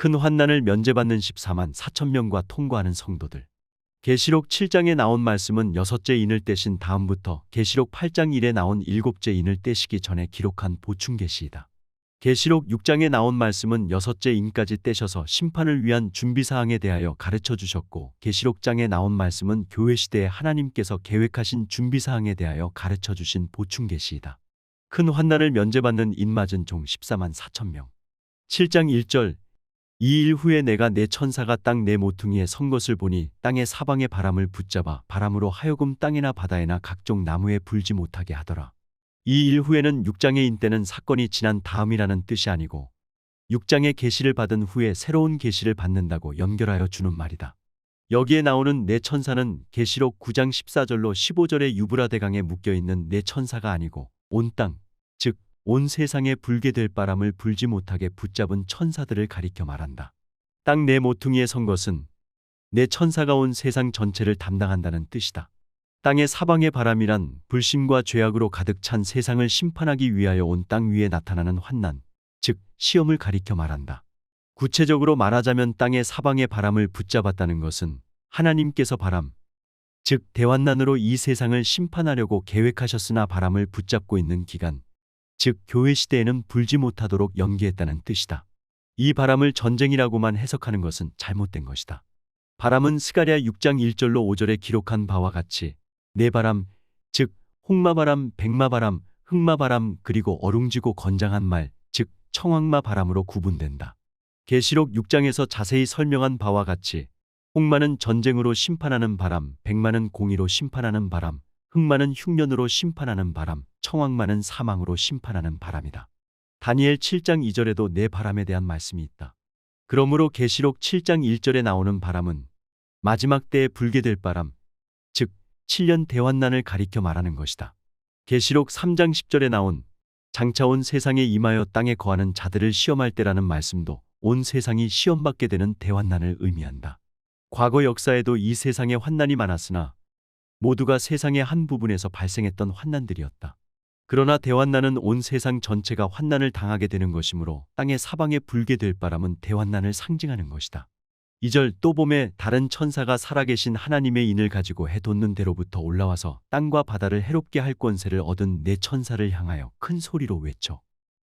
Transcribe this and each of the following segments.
큰 환난을 면제받는 14만 4천 명과 통과하는 성도들. 계시록 7장에 나온 말씀은 여섯째 인을 떼신 다음부터 계시록 8장 1에 나온 일곱째 인을 떼시기 전에 기록한 보충 계시이다. 계시록 6장에 나온 말씀은 여섯째 인까지 떼셔서 심판을 위한 준비사항에 대하여 가르쳐 주셨고, 계시록장에 나온 말씀은 교회 시대에 하나님께서 계획하신 준비사항에 대하여 가르쳐 주신 보충 계시이다. 큰 환난을 면제받는 인 맞은 종 14만 4천 명. 7장 1절. 이 일 후에 내가 내 천사가 땅 내 모퉁이에 선 것을 보니 땅의 사방의 바람을 붙잡아 바람으로 하여금 땅이나 바다에나 각종 나무에 불지 못하게 하더라. 이 일 후에는 6장의 인 때는 사건이 지난 다음이라는 뜻이 아니고 6장의 계시를 받은 후에 새로운 계시를 받는다고 연결하여 주는 말이다. 여기에 나오는 네 천사는 계시록 9장 14절로 15절의 유브라 대강에 묶여있는 네 천사가 아니고 온 땅, 즉 온 세상에 불게 될 바람을 불지 못하게 붙잡은 천사들을 가리켜 말한다. 땅 내 모퉁이에 선 것은 네 천사가 온 세상 전체를 담당한다는 뜻이다. 땅의 사방의 바람이란 불신과 죄악으로 가득 찬 세상을 심판하기 위하여 온 땅 위에 나타나는 환난, 즉 시험을 가리켜 말한다. 구체적으로 말하자면 땅의 사방의 바람을 붙잡았다는 것은 하나님께서 바람, 즉 대환난으로 이 세상을 심판하려고 계획하셨으나 바람을 붙잡고 있는 기간, 즉 교회 시대에는 불지 못하도록 연기했다는 뜻이다. 이 바람을 전쟁이라고만 해석하는 것은 잘못된 것이다. 바람은 스가랴 6장 1절로 5절에 기록한 바와 같이 네 바람, 즉 홍마바람, 백마바람, 흑마바람, 그리고 어룽지고 건장한 말, 즉 청황마 바람으로 구분된다. 계시록 6장에서 자세히 설명한 바와 같이 홍마는 전쟁으로 심판하는 바람, 백마는 공의로 심판하는 바람, 흑마는 흉년으로 심판하는 바람, 청황마는 사망으로 심판하는 바람이다. 다니엘 7장 2절에도 네 바람에 대한 말씀이 있다. 그러므로 계시록 7장 1절에 나오는 바람은 마지막 때에 불게 될 바람, 즉 7년 대환난을 가리켜 말하는 것이다. 계시록 3장 10절에 나온 장차 온 세상에 임하여 땅에 거하는 자들을 시험할 때라는 말씀도 온 세상이 시험받게 되는 대환난을 의미한다. 과거 역사에도 이 세상에 환난이 많았으나 모두가 세상의 한 부분에서 발생했던 환난들이었다. 그러나 대환난은 온 세상 전체가 환난을 당하게 되는 것이므로 땅의 사방에 불게 될 바람은 대환난을 상징하는 것이다. 2절. 또 봄에 다른 천사가 살아계신 하나님의 인을 가지고 해 돋는 데로부터 올라와서 땅과 바다를 해롭게 할 권세를 얻은 네 천사를 향하여 큰 소리로 외쳐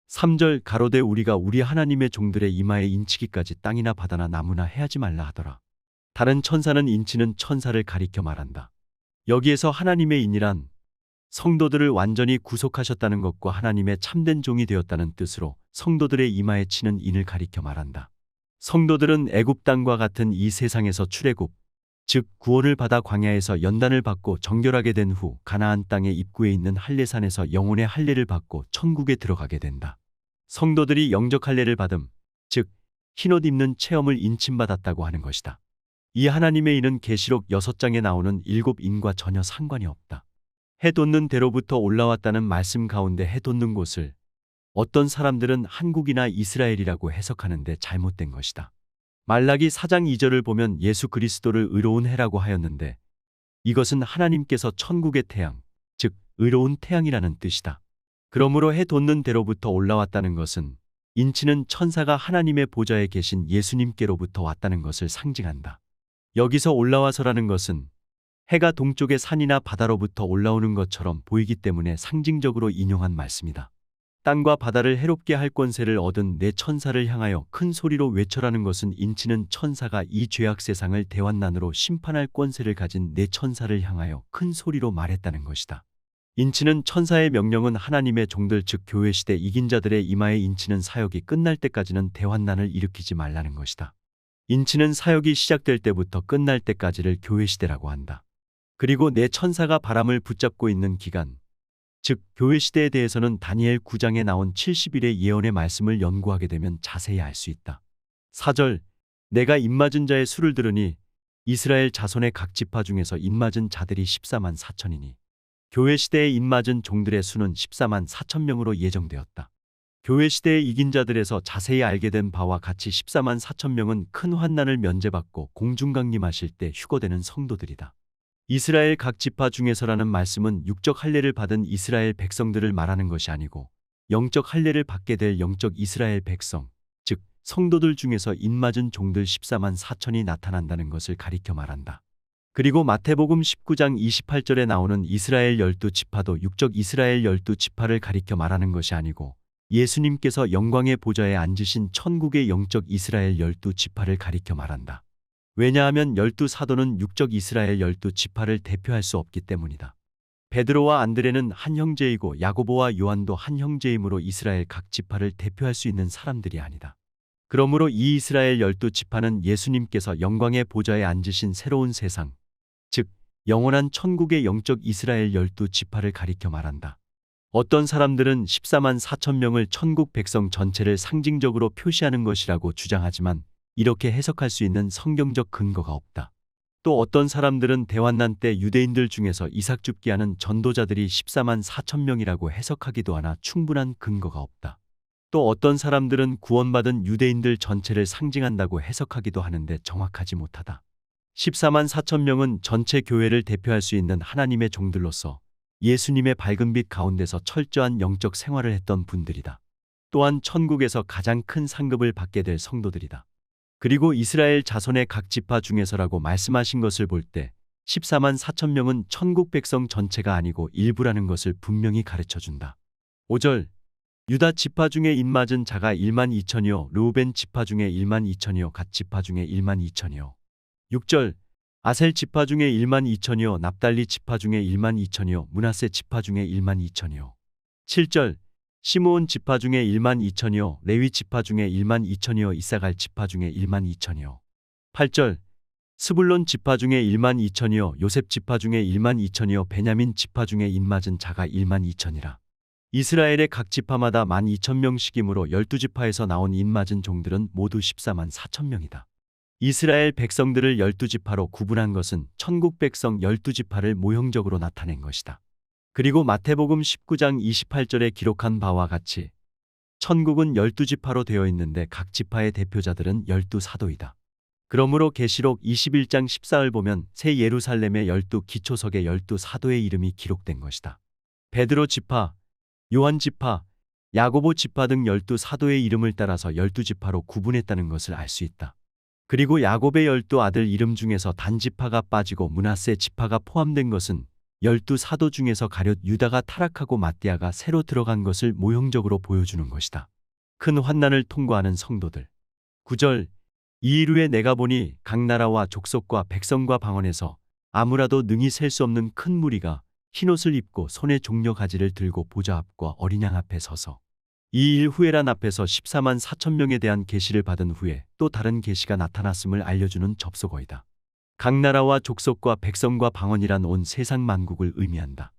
3절. 가로되 우리가 우리 하나님의 종들의 이마에 인치기까지 땅이나 바다나 나무나 해하지 말라 하더라. 다른 천사는 인치는 천사를 가리켜 말한다. 여기에서 하나님의 인이란 성도들을 완전히 구속하셨다는 것과 하나님의 참된 종이 되었다는 뜻으로 성도들의 이마에 치는 인을 가리켜 말한다. 성도들은 애굽 땅과 같은 이 세상에서 출애굽, 즉 구원을 받아 광야에서 연단을 받고 정결하게 된 후 가나안 땅의 입구에 있는 할례산에서 영혼의 할례를 받고 천국에 들어가게 된다. 성도들이 영적 할례를 받음, 즉 흰옷 입는 체험을 인침받았다고 하는 것이다. 이 하나님의 인은 계시록 6장에 나오는 7인과 전혀 상관이 없다. 해 돋는 데로부터 올라왔다는 말씀 가운데 해 돋는 곳을 어떤 사람들은 한국이나 이스라엘이라고 해석하는데 잘못된 것이다. 말라기 4장 2절을 보면 예수 그리스도를 의로운 해라고 하였는데 이것은 하나님께서 천국의 태양, 즉 의로운 태양이라는 뜻이다. 그러므로 해 돋는 데로부터 올라왔다는 것은 인치는 천사가 하나님의 보좌에 계신 예수님께로부터 왔다는 것을 상징한다. 여기서 올라와서라는 것은 해가 동쪽의 산이나 바다로부터 올라오는 것처럼 보이기 때문에 상징적으로 인용한 말씀이다. 땅과 바다를 해롭게 할 권세를 얻은 네 천사를 향하여 큰 소리로 외쳐라는 것은 인치는 천사가 이 죄악 세상을 대환난으로 심판할 권세를 가진 네 천사를 향하여 큰 소리로 말했다는 것이다. 인치는 천사의 명령은 하나님의 종들 즉 교회 시대 이긴 자들의 이마에 인치는 사역이 끝날 때까지는 대환난을 일으키지 말라는 것이다. 인치는 사역이 시작될 때부터 끝날 때까지를 교회 시대라고 한다. 그리고 네 천사가 바람을 붙잡고 있는 기간, 즉 교회 시대에 대해서는 다니엘 9장에 나온 70일의 예언의 말씀을 연구하게 되면 자세히 알 수 있다. 4절. 내가 입맞은 자의 수를 들으니 이스라엘 자손의 각 지파 중에서 입맞은 자들이 14만 4천이니 교회 시대에 입맞은 종들의 수는 14만 4천 명으로 예정되었다. 교회 시대의 이긴 자들에서 자세히 알게 된 바와 같이 14만 4천 명은 큰 환난을 면제받고 공중강림하실 때 휴거되는 성도들이다. 이스라엘 각 지파 중에서라는 말씀은 육적 할례를 받은 이스라엘 백성들을 말하는 것이 아니고 영적 할례를 받게 될 영적 이스라엘 백성, 즉 성도들 중에서 입맞은 종들 14만 4천이 나타난다는 것을 가리켜 말한다. 그리고 마태복음 19장 28절에 나오는 이스라엘 12지파도 육적 이스라엘 12지파를 가리켜 말하는 것이 아니고 예수님께서 영광의 보좌에 앉으신 천국의 영적 이스라엘 12지파를 가리켜 말한다. 왜냐하면 12사도는 육적 이스라엘 12지파를 대표할 수 없기 때문이다. 베드로와 안드레는 한 형제이고 야고보와 요한도 한 형제이므로 이스라엘 각 지파를 대표할 수 있는 사람들이 아니다. 그러므로 이 이스라엘 12지파는 예수님께서 영광의 보좌에 앉으신 새로운 세상, 즉 영원한 천국의 영적 이스라엘 12지파를 가리켜 말한다. 어떤 사람들은 14만 4천 명을 천국 백성 전체를 상징적으로 표시하는 것이라고 주장하지만 이렇게 해석할 수 있는 성경적 근거가 없다. 또 어떤 사람들은 대환난 때 유대인들 중에서 이삭 줍기하는 전도자들이 14만 4천 명이라고 해석하기도 하나 충분한 근거가 없다. 또 어떤 사람들은 구원받은 유대인들 전체를 상징한다고 해석하기도 하는데 정확하지 못하다. 14만 4천 명은 전체 교회를 대표할 수 있는 하나님의 종들로서 예수님의 밝은 빛 가운데서 철저한 영적 생활을 했던 분들이다. 또한 천국에서 가장 큰 상급을 받게 될 성도들이다. 그리고 이스라엘 자손의 각 지파 중에서라고 말씀하신 것을 볼 때 14만 4천 명은 천국 백성 전체가 아니고 일부라는 것을 분명히 가르쳐준다. 5절 유다 지파 중에 입맞은 자가 1만 2천이요 르우벤 지파 중에 1만 2천이요 갓 지파 중에 1만 2천이요 6절 아셀 지파 중에 1만 2천이요 납달리 지파 중에 1만 2천이요 므낫세 지파 중에 1만 2천이요 7절 시므온 지파 중에 1만 2천이요 레위 지파 중에 1만 2천이요 이사갈 지파 중에 1만 2천이요 8절 스불론 지파 중에 1만 2천이요 요셉 지파 중에 1만 2천이요 베냐민 지파 중에 입맞은 자가 1만 2천이라. 이스라엘의 각 지파마다 12,000명씩이므로 12지파에서 나온 입맞은 종들은 모두 14만 4천 명이다. 이스라엘 백성들을 12지파로 구분한 것은 천국 백성 12지파를 모형적으로 나타낸 것이다. 그리고 마태복음 19장 28절에 기록한 바와 같이 천국은 12지파로 되어 있는데 각 지파의 대표자들은 12사도이다. 그러므로 계시록 21장 14을 보면 새 예루살렘의 12기초석에 12사도의 이름이 기록된 것이다. 베드로 지파, 요한 지파, 야고보 지파 등 12사도의 이름을 따라서 12지파로 구분했다는 것을 알 수 있다. 그리고 야곱의 12아들 이름 중에서 단 지파가 빠지고 므낫세 지파가 포함된 것은 12사도 중에서 가룟 유다가 타락하고 마띠아가 새로 들어간 것을 모형적으로 보여주는 것이다. 큰 환난을 통과하는 성도들. 9절 이 일 후에 내가 보니 각 나라와 족속과 백성과 방언에서 아무라도 능히 셀 수 없는 큰 무리가 흰옷을 입고 손에 종려 가지를 들고 보좌 앞과 어린 양 앞에 서서 이 일 후에란 앞에서 14만 4천 명에 대한 계시를 받은 후에 또 다른 계시가 나타났음을 알려주는 접속어이다. 각 나라와 족속과 백성과 방언이란 온 세상 만국을 의미한다.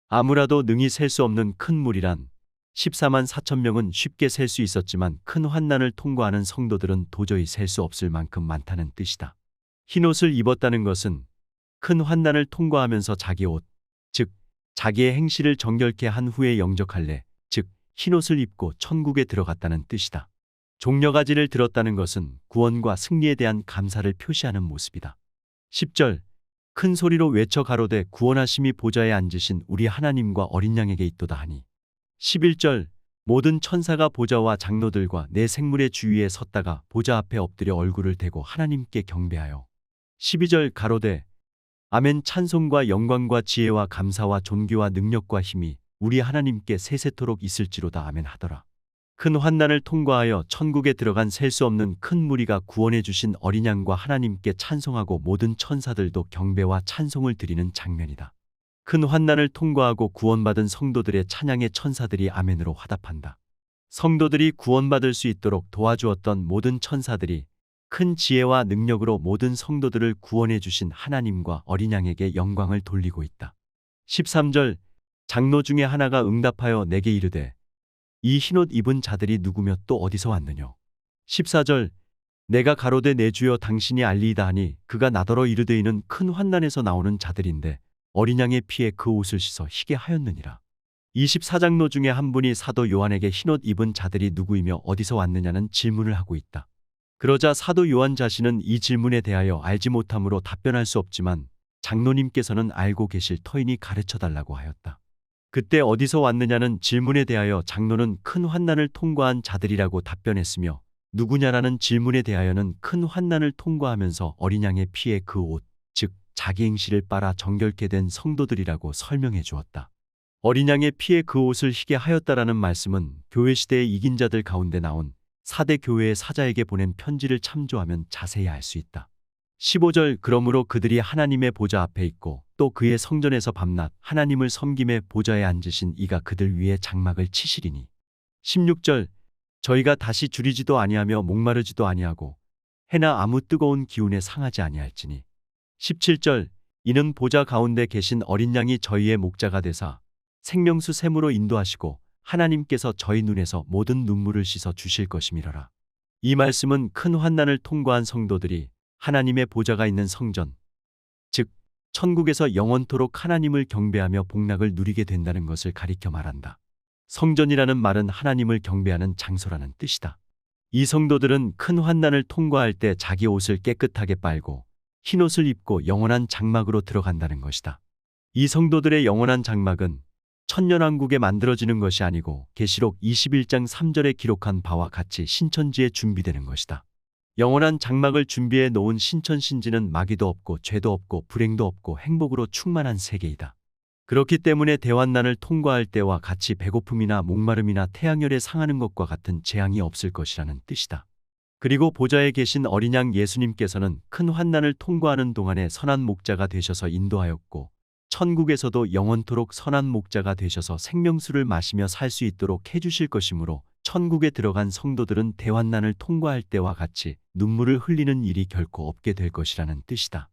아무라도 능히 셀 수 없는 큰 무리란 14만 4천 명은 쉽게 셀 수 있었지만 큰 환난을 통과하는 성도들은 도저히 셀 수 없을 만큼 많다는 뜻이다. 흰옷을 입었다는 것은 큰 환난을 통과하면서 자기 옷, 즉 자기의 행실을 정결케 한 후에 영접할래, 즉 흰옷을 입고 천국에 들어갔다는 뜻이다. 종려가지를 들었다는 것은 구원과 승리에 대한 감사를 표시하는 모습이다. 10절 큰 소리로 외쳐 가로되 구원하심이 보좌에 앉으신 우리 하나님과 어린 양에게 있도다 하니 11절 모든 천사가 보좌와 장로들과 내 생물의 주위에 섰다가 보좌 앞에 엎드려 얼굴을 대고 하나님께 경배하여 12절 가로되 아멘 찬송과 영광과 지혜와 감사와 존귀와 능력과 힘이 우리 하나님께 세세토록 있을지로다 아멘 하더라. 큰 환난을 통과하여 천국에 들어간 셀 수 없는 큰 무리가 구원해 주신 어린 양과 하나님께 찬송하고 모든 천사들도 경배와 찬송을 드리는 장면이다. 큰 환난을 통과하고 구원받은 성도들의 찬양에 천사들이 아멘으로 화답한다. 성도들이 구원받을 수 있도록 도와주었던 모든 천사들이 큰 지혜와 능력으로 모든 성도들을 구원해 주신 하나님과 어린 양에게 영광을 돌리고 있다. 13절 장로 중에 하나가 응답하여 내게 이르되 이 흰옷 입은 자들이 누구며 또 어디서 왔느냐. 14절 내가 가로되 내 주여 당신이 알리이다 하니 그가 나더러 이르되 이는 큰 환난에서 나오는 자들인데 어린 양의 피에 그 옷을 씻어 희게 하였느니라. 24장로 중에 한 분이 사도 요한에게 흰옷 입은 자들이 누구이며 어디서 왔느냐는 질문을 하고 있다. 그러자 사도 요한 자신은 이 질문에 대하여 알지 못함으로 답변할 수 없지만 장로님께서는 알고 계실 터이니 가르쳐 달라고 하였다. 그때 어디서 왔느냐는 질문에 대하여 장로는 큰 환난을 통과한 자들이라고 답변했으며 누구냐라는 질문에 대하여는 큰 환난을 통과하면서 어린 양의 피에 그 옷, 즉 자기 행실을 빨아 정결케 된 성도들이라고 설명해 주었다. 어린 양의 피에 그 옷을 희게 하였다라는 말씀은 교회 시대의 이긴 자들 가운데 나온 4대 교회의 사자에게 보낸 편지를 참조하면 자세히 알 수 있다. 15절 그러므로 그들이 하나님의 보좌 앞에 있고 또 그의 성전에서 밤낮 하나님을 섬김에 보좌에 앉으신 이가 그들 위에 장막을 치시리니. 16절 저희가 다시 줄이지도 아니하며 목마르지도 아니하고 해나 아무 뜨거운 기운에 상하지 아니할지니. 17절 이는 보좌 가운데 계신 어린 양이 저희의 목자가 되사 생명수 샘으로 인도하시고 하나님께서 저희 눈에서 모든 눈물을 씻어 주실 것임이러라. 이 말씀은 큰 환난을 통과한 성도들이 하나님의 보좌가 있는 성전, 즉 천국에서 영원토록 하나님을 경배하며 복락을 누리게 된다는 것을 가리켜 말한다. 성전이라는 말은 하나님을 경배하는 장소라는 뜻이다. 이 성도들은 큰 환난을 통과할 때 자기 옷을 깨끗하게 빨고 흰 옷을 입고 영원한 장막으로 들어간다는 것이다. 이 성도들의 영원한 장막은 천년왕국에 만들어지는 것이 아니고 계시록 21장 3절에 기록한 바와 같이 신천지에 준비되는 것이다. 영원한 장막을 준비해 놓은 신천신지는 마귀도 없고 죄도 없고 불행도 없고 행복으로 충만한 세계이다. 그렇기 때문에 대환난을 통과할 때와 같이 배고픔이나 목마름이나 태양열에 상하는 것과 같은 재앙이 없을 것이라는 뜻이다. 그리고 보좌에 계신 어린 양 예수님께서는 큰 환난을 통과하는 동안에 선한 목자가 되셔서 인도하였고 천국에서도 영원토록 선한 목자가 되셔서 생명수를 마시며 살 수 있도록 해주실 것이므로 천국에 들어간 성도들은 대환난을 통과할 때와 같이 눈물을 흘리는 일이 결코 없게 될 것이라는 뜻이다.